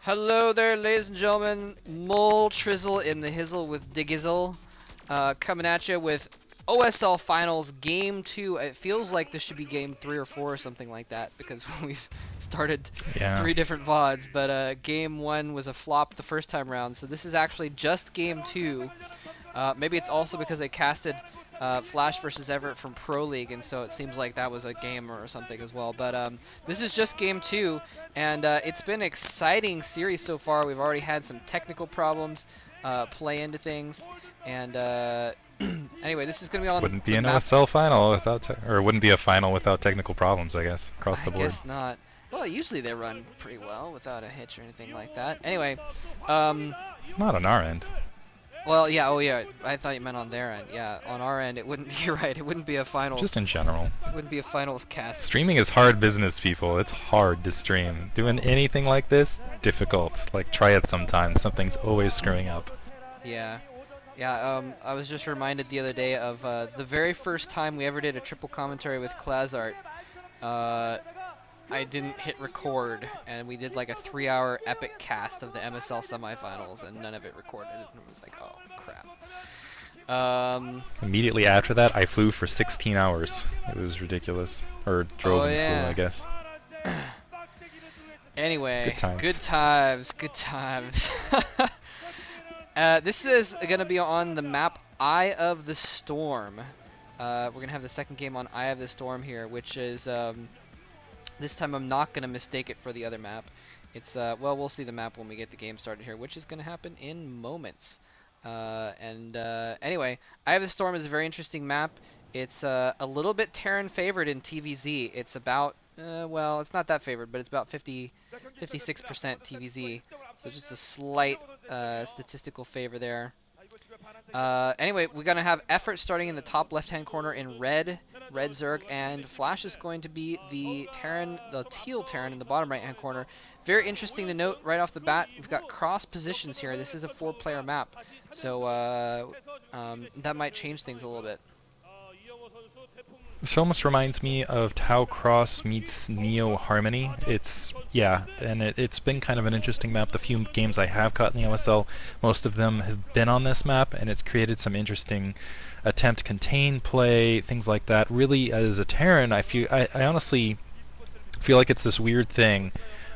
Hello there, ladies and gentlemen. Mole Trizzle in the Hizzle with Digizzle, coming at you with OSL Finals Game 2. It feels like this should be Game 3 or 4 or something like that because we've started Yeah. 3 different VODs, but Game 1 was a flop the first time round, so this is actually just Game 2. Maybe it's also because they casted Flash versus Everett from Pro League, and so it seems like that was a game or something as well. But this is just Game 2, and it's been an exciting series so far. We've already had some technical problems play into things, and anyway, this is going to be on Wouldn't be the an map. OSL final without, or wouldn't be a final without technical problems, I guess, across I the board. guess not. Well, usually they run pretty well without a hitch or anything like that. Anyway, um, Not on our end. well, yeah, oh yeah, I thought you meant on their end. Yeah, on our end, it wouldn't. You're right. It wouldn't be a finals. Just in general. It wouldn't be a finals cast. Streaming is hard business, people. It's hard to stream. Doing anything like this, difficult. Like, try it sometime. Something's always screwing up. Yeah, yeah. I was just reminded the other day of the very first time we ever did a triple commentary with Klazart. I didn't hit record, and we did like a 3-hour epic cast of the MSL semifinals, and none of it recorded. And it was like, oh crap. Immediately after that, I flew for 16 hours. It was ridiculous. Or drove Oh and yeah. flew, I guess. Anyway, Good times. good times, good times. This is gonna be on the map Eye of the Storm. We're gonna have the second game on Eye of the Storm here, which is this time I'm not gonna mistake it for the other map. It's well, we'll see the map when we get the game started here, which is gonna happen in moments. Anyway, Eye of the Storm is a very interesting map. It's a little bit Terran favored in TVZ. It's about well, it's not that favored, but it's about 56% TVZ. So just a slight statistical favor there. Anyway, we're going to have Effort starting in the top left-hand corner in red Zerg, and Flash is going to be the Terran, the Teal Terran in the bottom right-hand corner. Very interesting to note right off the bat, we've got cross positions here. This is a 4-player map, so that might change things a little bit. This almost reminds me of Tau Cross meets Neo Harmony. Yeah, and it's been kind of an interesting map. The few games I have caught in the OSL, most of them have been on this map, and it's created some interesting attempt contain play, things like that. Really, as a Terran, I honestly feel like it's this weird thing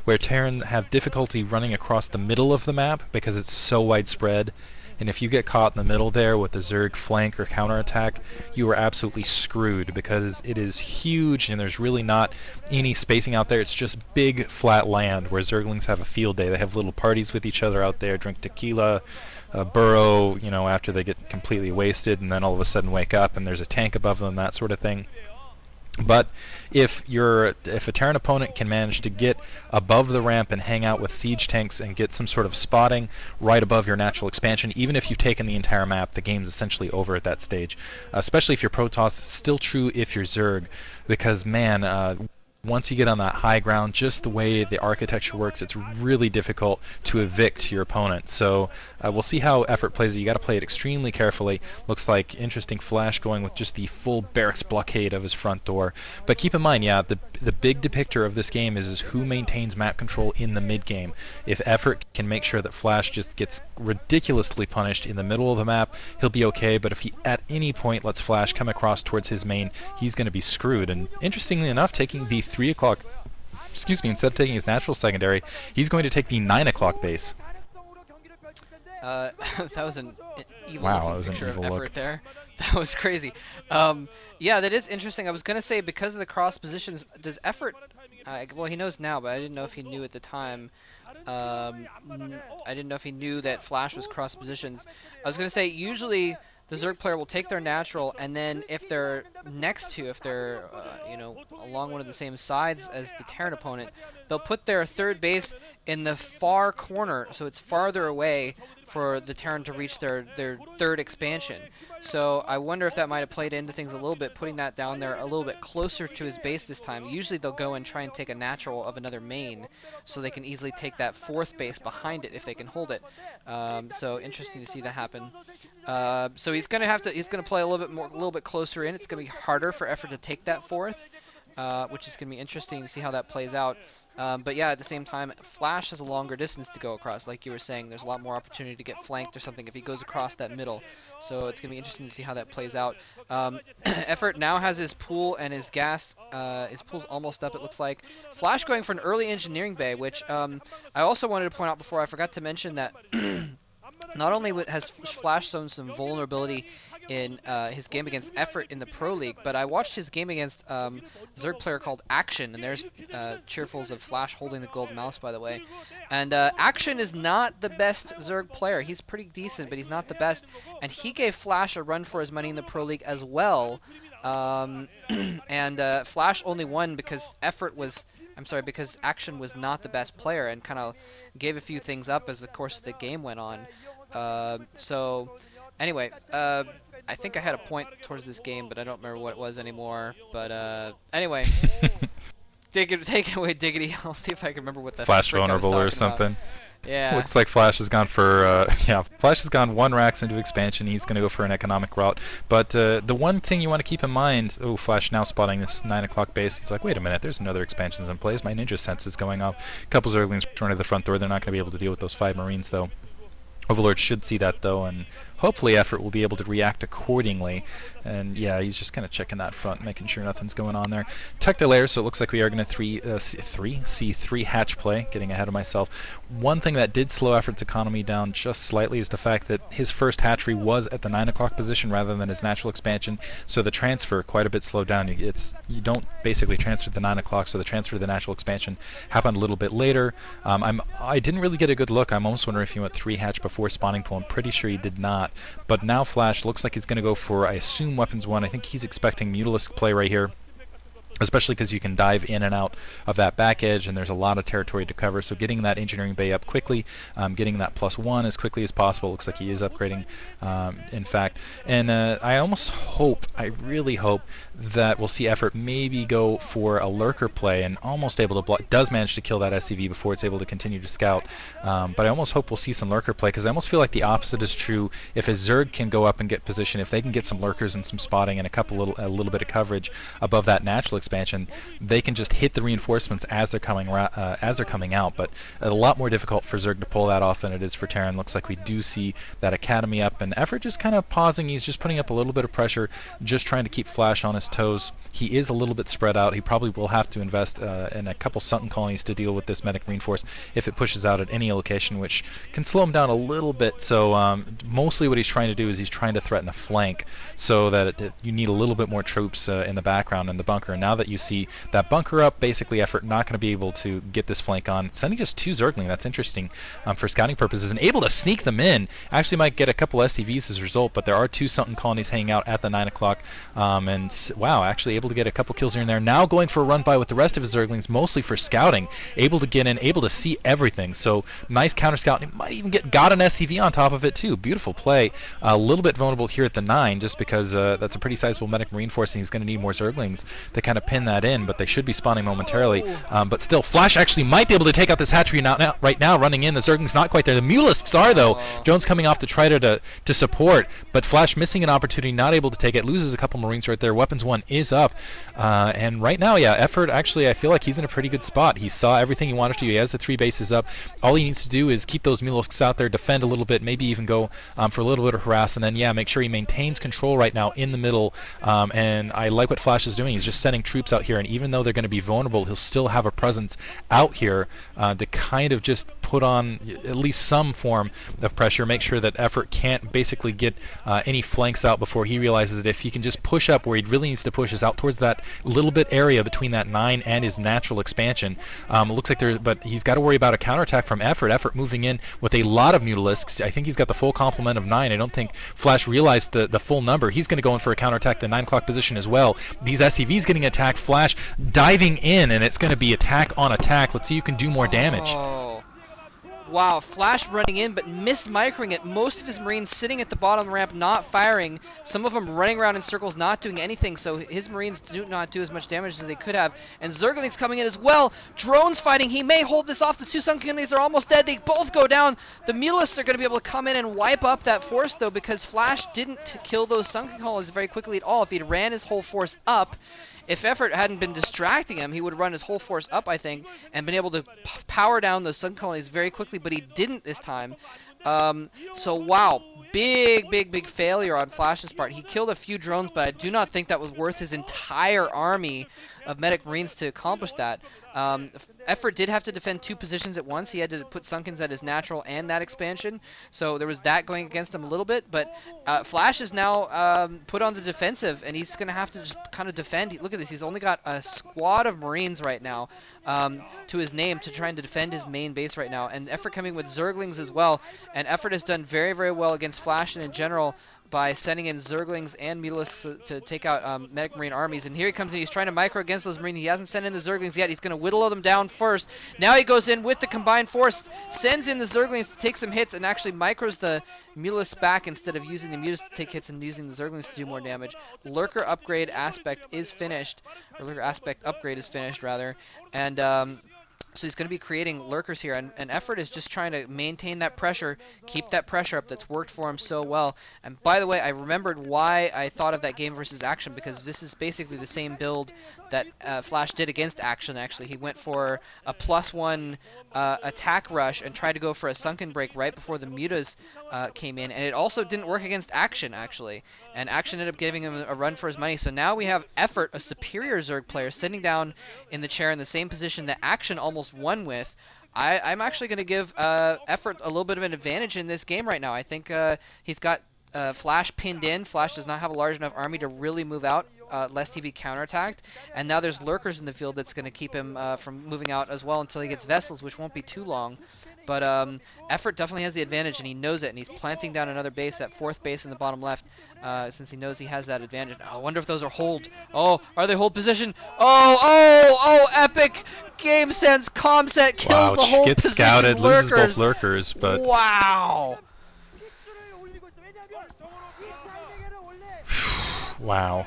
where Terran have difficulty running across the middle of the map because it's so widespread. And if you get caught in the middle there with a Zerg flank or counterattack, you are absolutely screwed because it is huge and there's really not any spacing out there. It's just big flat land where Zerglings have a field day. They have little parties with each other out there, drink tequila, burrow, after they get completely wasted, and then all of a sudden wake up and there's a tank above them, that sort of thing. But if a Terran opponent can manage to get above the ramp and hang out with siege tanks and get some sort of spotting right above your natural expansion, even if you've taken the entire map, the game's essentially over at that stage. Especially if you're Protoss, still true if you're Zerg, because man, once you get on that high ground, just the way the architecture works, it's really difficult to evict your opponent. So we'll see how Effort plays it. You got to play it extremely carefully. Looks like interesting Flash going with just the full barracks blockade of his front door. But keep in mind, yeah, the big depictor of this game is who maintains map control in the mid game. If Effort can make sure that Flash just gets ridiculously punished in the middle of the map, he'll be okay. But if he at any point lets Flash come across towards his main, he's going to be screwed. And interestingly enough, taking the 3 o'clock, instead of taking his natural secondary, he's going to take the 9 o'clock base. That was an evil Wow, that was an picture evil of Effort look. there. That was crazy. Yeah, that is interesting. I was gonna say because of the cross positions, does Effort? Well, he knows now, but I didn't know if he knew at the time. I didn't know if he knew that Flash was cross positions. I was gonna say usually the Zerg player will take their natural, and then if they're if they're along one of the same sides as the Terran opponent, they'll put their third base in the far corner, so it's farther away for the Terran to reach their third expansion. So I wonder if that might have played into things a little bit, putting that down there a little bit closer to his base this time. Usually they'll go and try and take a natural of another main, so they can easily take that fourth base behind it if they can hold it. So interesting to see that happen. So he's gonna play a little bit closer in. It's gonna be harder for Effort to take that fourth, which is gonna be interesting to see how that plays out. But yeah, at the same time, Flash has a longer distance to go across. Like you were saying, there's a lot more opportunity to get flanked or something if he goes across that middle. So it's going to be interesting to see how that plays out. Effort now has his pool and his gas. His pool's almost up, it looks like. Flash going for an early engineering bay, which I also wanted to point out before. I forgot to mention that not only has Flash shown some vulnerability in his game against Effort in the Pro League, but I watched his game against Zerg player called Action, and there's cheerfuls of Flash holding the gold mouse, by the way. And Action is not the best Zerg player. He's pretty decent, but he's not the best. And he gave Flash a run for his money in the Pro League as well. And Flash only won because because Action was not the best player and kind of gave a few things up as the course of the game went on. So anyway, I think I had a point towards this game, but I don't remember what it was anymore. But anyway, take it away, Diggity. I'll see if I can remember what the Flash frick I was vulnerable or talking about. something. Yeah. Looks like Flash has gone for, Flash has gone 1 Rax into expansion. He's going to go for an economic route. But the one thing you want to keep in mind, Flash now spotting this 9 o'clock base. He's like, wait a minute, there's another expansions in place. My ninja sense is going off. A couple Zerglings return to the front door. They're not going to be able to deal with those 5 Marines, though. Overlord should see that, though, and hopefully Effort will be able to react accordingly. And yeah, he's just kind of checking that front, making sure nothing's going on there. Tech delay, so it looks like we are going to see 3 hatch play, getting ahead of myself. One thing that did slow Effort's economy down just slightly is the fact that his first hatchery was at the 9 o'clock position rather than his natural expansion, so the transfer quite a bit slowed down. You don't basically transfer to the 9 o'clock, so the transfer to the natural expansion happened a little bit later. I didn't really get a good look. I'm almost wondering if he went 3 hatch before spawning pool. I'm pretty sure he did not. But now Flash looks like he's going to go for, I assume, weapons 1. I think he's expecting Mutalisk play right here, especially because you can dive in and out of that back edge, and there's a lot of territory to cover. So getting that engineering bay up quickly, getting that +1 as quickly as possible. Looks like he is upgrading, in fact. And I really hope that we'll see Effort maybe go for a lurker play and almost able to block. Does manage to kill that SCV before it's able to continue to scout. But I almost hope we'll see some lurker play, because I almost feel like the opposite is true. If a Zerg can go up and get position, if they can get some lurkers and some spotting and a little bit of coverage above that natural expansion, they can just hit the reinforcements as they're coming out. But a lot more difficult for Zerg to pull that off than it is for Terran. Looks like we do see that academy up, and Effort just kind of pausing. He's just putting up a little bit of pressure, just trying to keep Flash on his toes. He is a little bit spread out. He probably will have to invest in a couple Sunken colonies to deal with this medic reinforce if it pushes out at any location, which can slow him down a little bit. So mostly what he's trying to do is he's trying to threaten a flank, so that you need a little bit more troops in the background in the bunker. And now that you see that bunker up, basically Effort not going to be able to get this flank on. Sending just 2 Zergling, that's interesting for scouting purposes, and able to sneak them in. Actually might get a couple SCVs as a result, but there are 2 Sunken colonies hanging out at the 9 o'clock. And wow, actually able to get a couple kills here and there. Now going for a run by with the rest of his Zerglings, mostly for scouting. Able to get in, able to see everything. So nice counter scout. He might even got an SCV on top of it too. Beautiful play. A little bit vulnerable here at the 9, just because that's a pretty sizable medic reinforcing. He's going to need more Zerglings to kind of pin that in, but they should be spawning momentarily. But still, Flash actually might be able to take out this hatchery right now, running in. The Zerglings not quite there. The Mulisks are, though. Jones coming off to try to support, but Flash missing an opportunity, not able to take it. Loses a couple Marines right there. Weapons 1 is up. And right now, yeah, Effort, actually, I feel like he's in a pretty good spot. He saw everything he wanted to. He has the 3 bases up. All he needs to do is keep those Mulisks out there, defend a little bit, maybe even go for a little bit of harass, and then, yeah, make sure he maintains control right now in the middle. And I like what Flash is doing. He's just sending troops out here, and even though they're going to be vulnerable, he'll still have a presence out here to kind of just put on at least some form of pressure, make sure that Effort can't basically get any flanks out before he realizes that if he can just push up where he really needs to push is out towards that little bit area between that 9 and his natural expansion. It looks like but he's got to worry about a counterattack from Effort. Effort moving in with a lot of Mutalisks. I think he's got the full complement of 9. I don't think Flash realized the full number. He's going to go in for a counterattack the 9 o'clock position as well. These SCVs getting attacked. Flash diving in, and it's going to be attack on attack. Let's see who can do more damage. Wow, Flash running in, but mismicroing it. Most of his Marines sitting at the bottom ramp, not firing. Some of them running around in circles, not doing anything, so his Marines do not do as much damage as they could have. And Zerglings coming in as well. Drones fighting. He may hold this off. The 2 Sunken enemies are almost dead. They both go down. The Mutalisks are going to be able to come in and wipe up that force, though, because Flash didn't kill those Sunken colonies very quickly at all. If he'd ran his whole force up, If Effort hadn't been distracting him, he would run his whole force up, I think, and been able to power down those Sun colonies very quickly, but he didn't this time. So wow, big failure on Flash's part. He killed a few drones, but I do not think that was worth his entire army of medic marines to accomplish that. Effort did have to defend 2 positions at once. He had to put Sunkens at his natural and that expansion, so there was that going against him a little bit. But Flash is now put on the defensive, and he's going to have to just kind of defend. Look at this. He's only got a squad of Marines right now to his name to try and defend his main base right now. And Effort coming with Zerglings as well. And Effort has done very well against Flash and in general by sending in Zerglings and Mulisks to take out medic marine armies. And here he comes in. He's trying to micro against those marines. He hasn't sent in the Zerglings yet. He's going to whittle them down first. Now he goes in with the combined force, sends in the Zerglings to take some hits, and actually micros the Mulisks back instead of using the Mutas to take hits and using the Zerglings to do more damage. Lurker upgrade aspect is finished, or Lurker aspect upgrade is finished, rather. And so he's going to be creating lurkers here, and Effort is just trying to maintain that pressure, keep that pressure up that's worked for him so well. And by the way, I remembered why I thought of that game versus Action, because this is basically the same build that Flash did against Action, actually. He went for a +1 attack rush and tried to go for a sunken break right before the Mutas came in, and it also didn't work against Action, actually. And Action ended up giving him a run for his money. So now we have Effort, a superior Zerg player, sitting down in the chair in the same position that Action almost won with. I'm actually going to give Effort a little bit of an advantage in this game right now. I think he's got Flash pinned in. Flash does not have a large enough army to really move out, lest he be counterattacked. And now there's lurkers in the field that's going to keep him from moving out as well until he gets vessels, which won't be too long. But Effort definitely has the advantage, and he knows it, and he's planting down another base, that 4th base in the bottom left, since he knows he has that advantage. I wonder if those are hold. Oh, are they hold position? Oh, epic game sense. Comset kills the whole gets position scouted, lurkers. loses both lurkers, but wow. wow.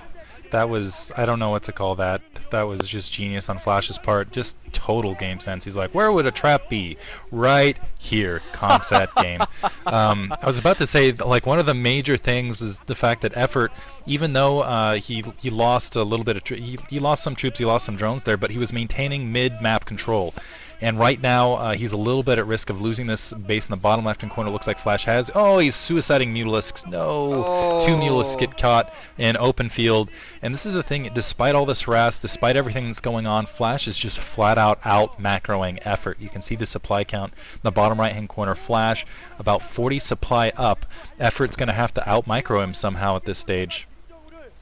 That was, I don't know what to call that. That was just genius on Flash's part. Just total game sense. He's like, where would a trap be? Right here. Comset game. I was about to say, like, one of the major things is the fact that Effort, even though he lost a little bit of, he lost some troops, he lost some drones there, but he was maintaining mid-map control. And right now, he's a little bit at risk of losing this base in the bottom left-hand corner. Looks like Flash has. Oh, he's suiciding Mutalisks. No. Oh. 2 Mutalisks get caught in open field. And this is the thing. Despite all this harass, despite everything that's going on, Flash is just flat-out out-macroing Effort. You can see the supply count in the bottom right-hand corner. Flash, about 40 supply up. Effort's going to have to out-micro him somehow at this stage.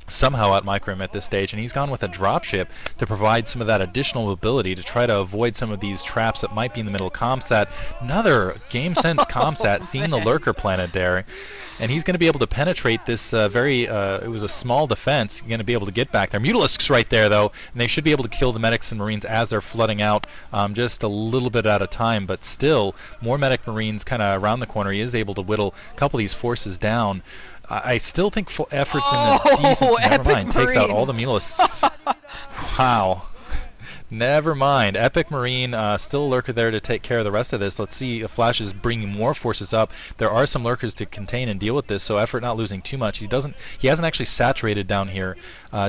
Somehow out-micro him at this stage, and he's gone with a dropship to provide some of that additional mobility to try to avoid some of these traps that might be in the middle. Comsat, another game sense Comsat, seeing the lurker planet there, and he's going to be able to penetrate this it was a small defense, going to be able to get back there. Mutalisks right there, though, and they should be able to kill the medics and marines as they're flooding out just a little bit at a time, but still, more medic marines kind of around the corner. He is able to whittle a couple of these forces down. I still think Effort's in the decent. Never mind. Marine. Takes out all the Mulisks. Wow. Never mind. Epic Marine, still a lurker there to take care of the rest of this. Let's see if Flash is bringing more forces up. There are some lurkers to contain and deal with this, so Effort not losing too much. He hasn't actually saturated down here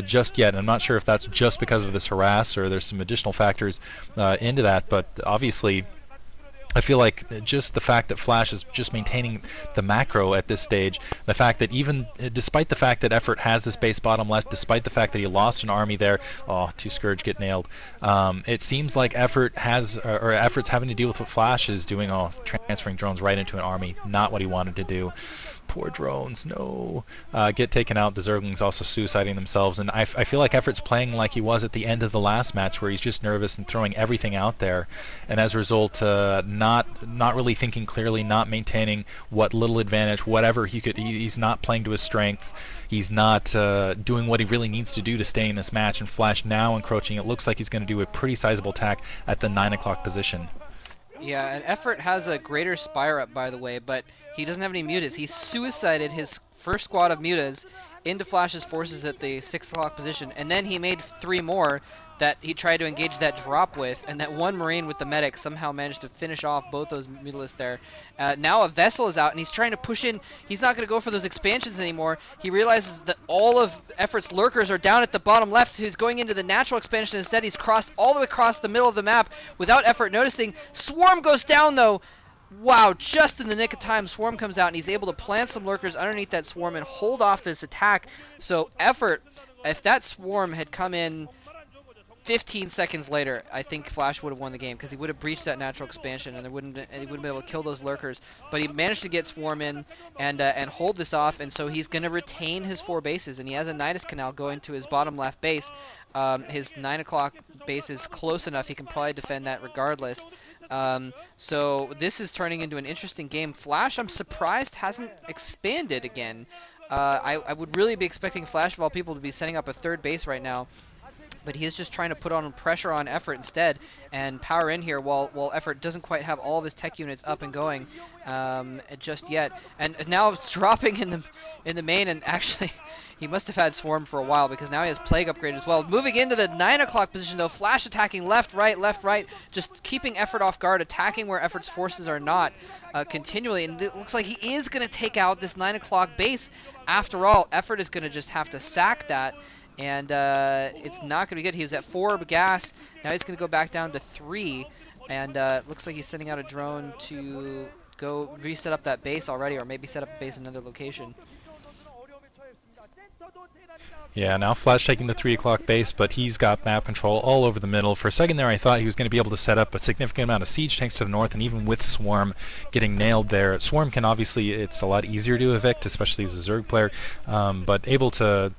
just yet. And I'm not sure if that's just because of this harass or there's some additional factors into that, but obviously I feel like just the fact that Flash is just maintaining the macro at this stage, the fact that even despite the fact that Effort has this base bottom left, despite the fact that he lost an army there, 2 Scourge get nailed, it seems like Effort's having to deal with what Flash is doing, transferring drones right into an army, not what he wanted to do. Poor drones, no. Get taken out. The Zerglings also suiciding themselves, and I feel like Effort's playing like he was at the end of the last match, where he's just nervous and throwing everything out there, and as a result, not really thinking clearly, not maintaining what little advantage, whatever he could. He's not playing to his strengths. He's not doing what he really needs to do to stay in this match. And Flash now encroaching. It looks like he's going to do a pretty sizable attack at the 9 o'clock position. Yeah, and Effort has a greater Spire up, by the way, but he doesn't have any mutas. He suicided his first squad of mutas into Flash's forces at the 6 o'clock position, and then he made 3 more that he tried to engage that drop with, and that one Marine with the medic somehow managed to finish off both those mutalisks there. Now a vessel is out, and he's trying to push in. He's not going to go for those expansions anymore. He realizes that all of Effort's lurkers are down at the bottom left. He's going into the natural expansion instead. He's crossed all the way across the middle of the map without Effort noticing. Swarm goes down, though. Wow, just in the nick of time, Swarm comes out, and he's able to plant some lurkers underneath that Swarm and hold off this attack. So Effort, if that Swarm had come in 15 seconds later, I think Flash would have won the game, because he would have breached that natural expansion, and he wouldn't have been able to kill those lurkers. But he managed to get Swarm in and hold this off, and so he's going to retain his 4 bases, and he has a Nidus Canal going to his bottom left base. His 9 o'clock base is close enough; he can probably defend that regardless. So this is turning into an interesting game. Flash, I'm surprised, hasn't expanded again. I would really be expecting Flash of all people to be setting up a 3rd base right now, but he is just trying to put on pressure on Effort instead and power in here while Effort doesn't quite have all of his tech units up and going just yet. And now it's dropping in the main, and actually he must have had Swarm for a while, because now he has Plague upgrade as well. Moving into the 9 o'clock position though, Flash attacking left, right, just keeping Effort off guard, attacking where Effort's forces are not continually. And it looks like he is going to take out this 9 o'clock base. After all, Effort is going to just have to sack that. And it's not going to be good. He was at 4 gas. Now he's going to go back down to 3. And looks like he's sending out a drone to go reset up that base already, or maybe set up a base in another location. Yeah, now Flash taking the 3 o'clock base, but he's got map control all over the middle. For a second there, I thought he was going to be able to set up a significant amount of siege tanks to the north, and even with Swarm getting nailed there. Swarm can obviously, it's a lot easier to evict, especially as a Zerg player, but able to,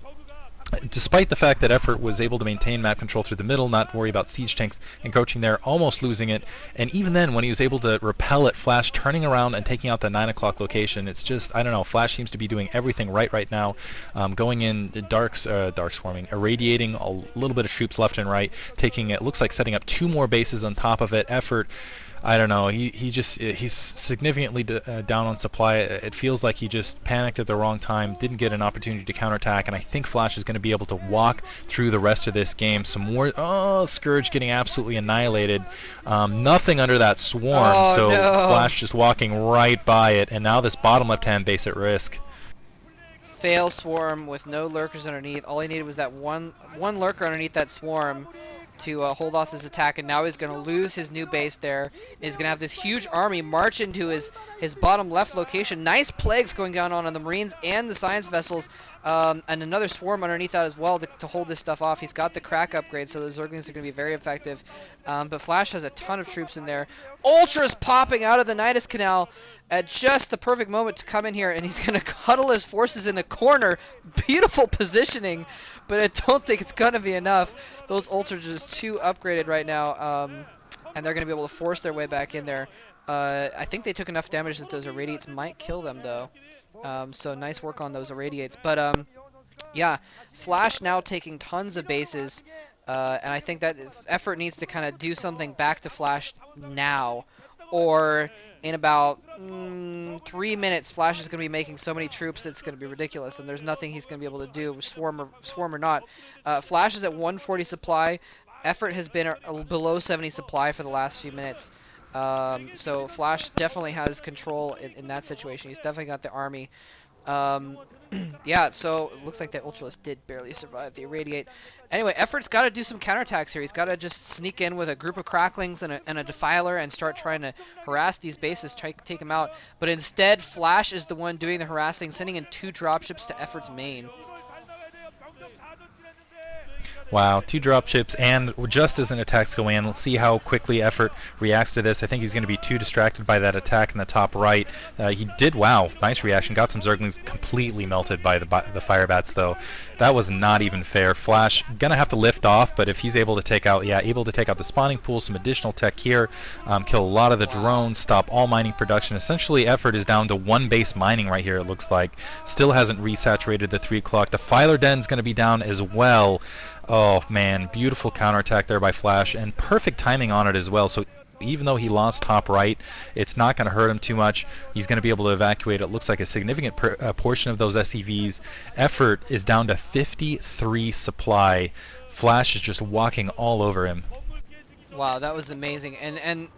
despite the fact that Effort was able to maintain map control through the middle, not worry about siege tanks encroaching there, almost losing it. And even then, when he was able to repel it, Flash turning around and taking out the 9 o'clock location, it's just, I don't know, Flash seems to be doing everything right now. Going in, dark swarming, irradiating a little bit of troops left and right, taking, it looks like setting up 2 more bases on top of it. Effort, I don't know, he's significantly down on supply. It feels like he just panicked at the wrong time, didn't get an opportunity to counterattack, and I think Flash is going to be able to walk through the rest of this game. Some more, Scourge getting absolutely annihilated. Nothing under that Swarm, so no. Flash just walking right by it, and now this bottom left-hand base at risk. Fail Swarm with no lurkers underneath. All he needed was that one lurker underneath that Swarm to hold off his attack, and now he's going to lose his new base there. He's going to have this huge army march into his bottom left location. Nice plagues going down on the Marines and the science vessels, and another Swarm underneath that as well to hold this stuff off. He's got the crack upgrade, so the Zerglings are going to be very effective. But Flash has a ton of troops in there. Ultras popping out of the Nidus Canal at just the perfect moment to come in here, and he's going to cuddle his forces in a corner. Beautiful positioning, but I don't think it's going to be enough. Those Ultras are just too upgraded right now, and they're going to be able to force their way back in there. I think they took enough damage that those Irradiates might kill them, though. So nice work on those Irradiates. But, yeah, Flash now taking tons of bases, and I think that Effort needs to kind of do something back to Flash now, or in about 3 minutes, Flash is going to be making so many troops it's going to be ridiculous, and there's nothing he's going to be able to do, Swarm or not. Flash is at 140 supply. Effort has been below 70 supply for the last few minutes. So Flash definitely has control in that situation. He's definitely got the army. Yeah, so it looks like the Ultralisk did barely survive the Irradiate. Anyway, Effort's got to do some counterattacks here. He's got to just sneak in with a group of Cracklings and a Defiler and start trying to harass these bases, try to take them out. But instead, Flash is the one doing the harassing, sending in 2 dropships to Effort's main. Wow, 2 dropships, and just as an attack's go in, let's see how quickly Effort reacts to this. I think he's going to be too distracted by that attack in the top right. He did, wow, nice reaction. Got some Zerglings completely melted by the fire bats, though. That was not even fair. Flash going to have to lift off, but if he's able to take out, able to take out the spawning pool, some additional tech here, kill a lot of the drones, stop all mining production. Essentially, Effort is down to 1 base mining right here, it looks like. Still hasn't resaturated the 3 o'clock. The Filer Den's going to be down as well. Oh man, beautiful counterattack there by Flash, and perfect timing on it as well. So even though he lost top right, it's not going to hurt him too much. He's going to be able to evacuate, it looks like, a significant portion of those SCVs. Effort is down to 53 supply. Flash is just walking all over him. Wow, that was amazing. And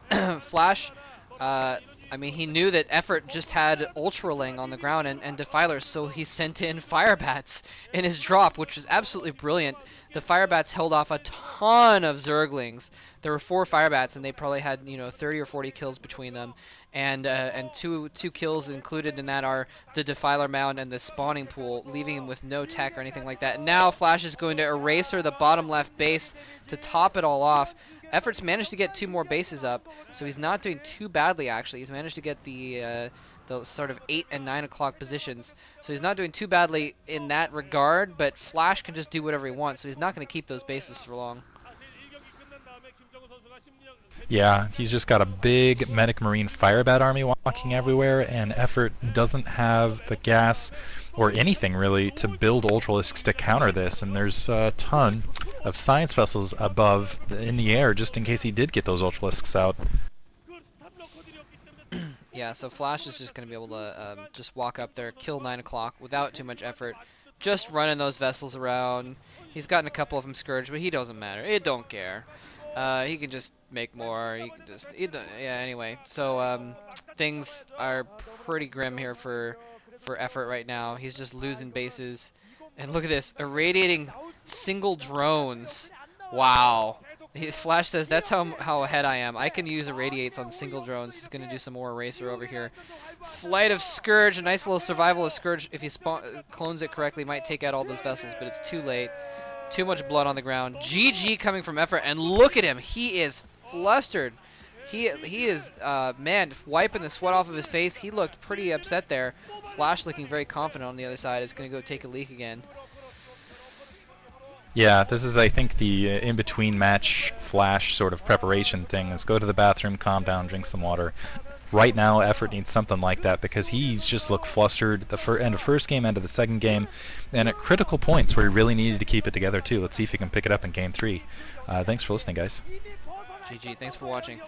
Flash, I mean, he knew that Effort just had Ultraling on the ground and Defilers, so he sent in Firebats in his drop, which was absolutely brilliant. The Firebats held off a ton of Zerglings. There were 4 Firebats, and they probably had 30 or 40 kills between them. And two kills included in that are the Defiler Mound and the spawning pool, leaving him with no tech or anything like that. And now Flash is going to Eraser the bottom left base to top it all off. Effort's managed to get 2 more bases up, so he's not doing too badly actually. He's managed to get the sort of 8 and 9 o'clock positions, so he's not doing too badly in that regard, but Flash can just do whatever he wants, so he's not going to keep those bases for long. Yeah, he's just got a big Medic Marine Firebat army walking everywhere, and Effort doesn't have the gas or anything really to build Ultralisks to counter this, and there's a ton of science vessels above in the air just in case he did get those Ultralisks out. Yeah, so Flash is just going to be able to just walk up there, kill 9 o'clock without too much effort, just running those vessels around. He's gotten a couple of them scourged, but he doesn't matter. It don't care. He can just make more. He can just, yeah. Anyway, so things are pretty grim here for Effort right now. He's just losing bases, and look at this, irradiating single drones. Wow. Flash says that's how ahead I am. I can use irradiates on single drones. He's gonna do some more eraser over here. Flight of Scourge, a nice little survival of Scourge. If he clones it correctly, might take out all those vessels, but it's too late. Too much blood on the ground. GG coming from Effort, and look at him. He is flustered. He is, man, wiping the sweat off of his face. He looked pretty upset there. Flash looking very confident on the other side. Is going to go take a leak again. Yeah, this is, I think, the in-between match Flash sort of preparation thing. Is go to the bathroom, calm down, drink some water. Right now, Effort needs something like that because he's just looked flustered the end of first game, end of the second game, and at critical points where he really needed to keep it together too. Let's see if he can pick it up in game 3. Thanks for listening, guys. GG, thanks for watching.